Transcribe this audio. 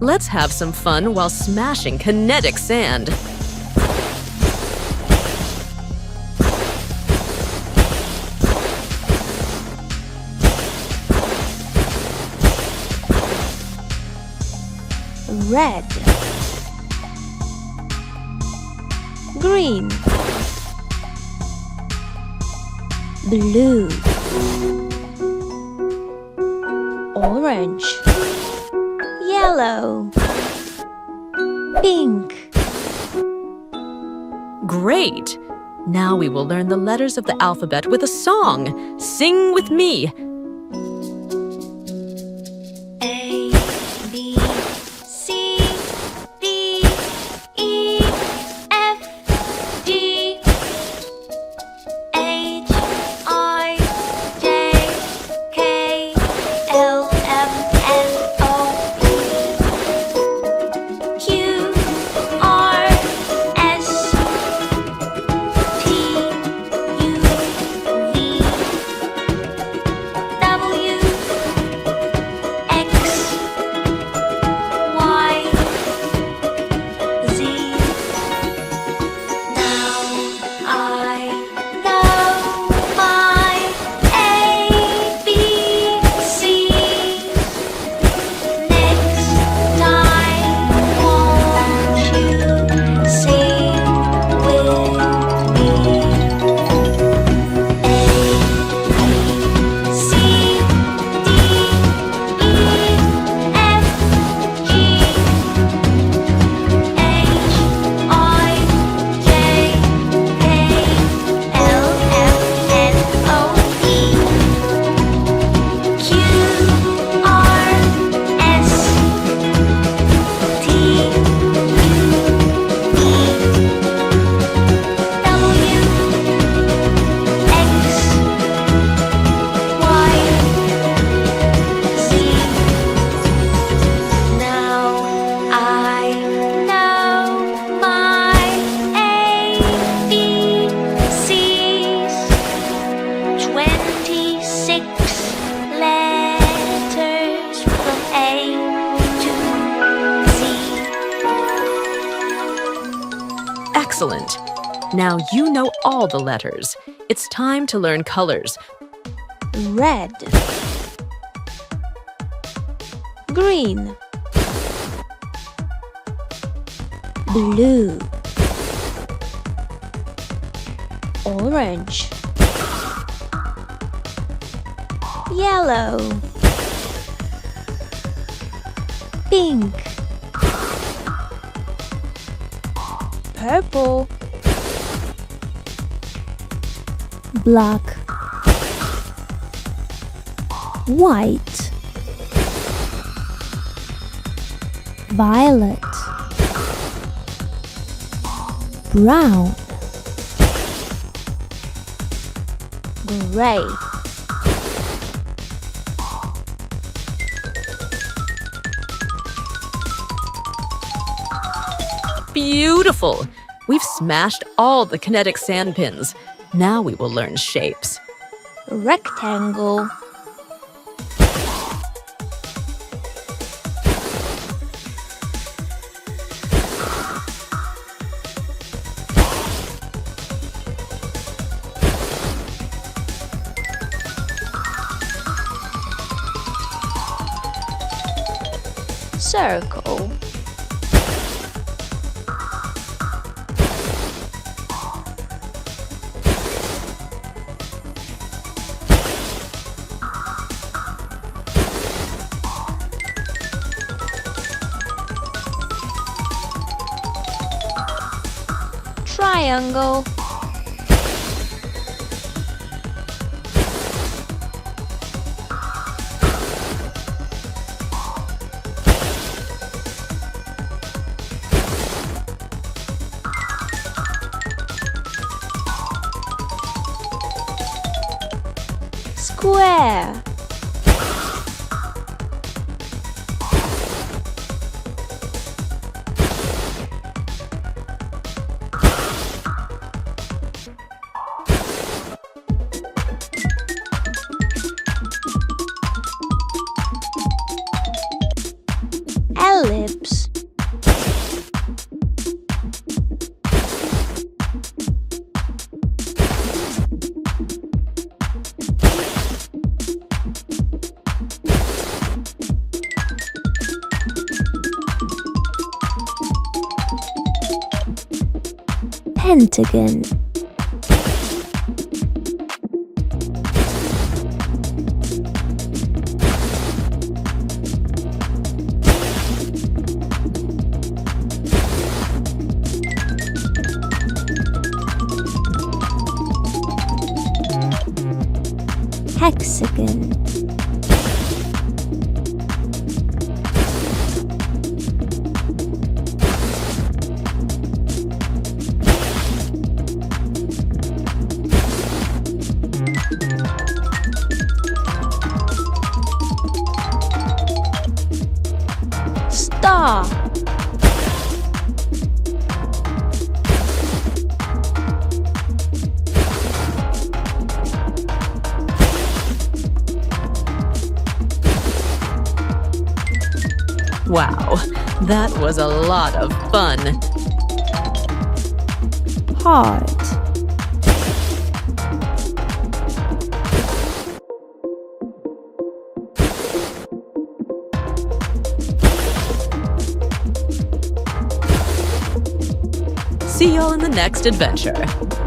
Let's have some fun while smashing kinetic sand. Red, green, blue, orange, yellow, pink. Great! Now we will learn the letters of the alphabet with a song. Sing with me. Excellent! Now you know all the letters. It's time to learn colors. Red, green, blue, orange, yellow, pink, purple, black, white, violet, brown, gray. Beautiful! We've smashed all the kinetic sand pins. Now we will learn shapes. Rectangle, circle, triangle, square, ellipse, Pentagon. Hexagon. Star. Wow, that was a lot of fun. Heart. See y'all in the next adventure.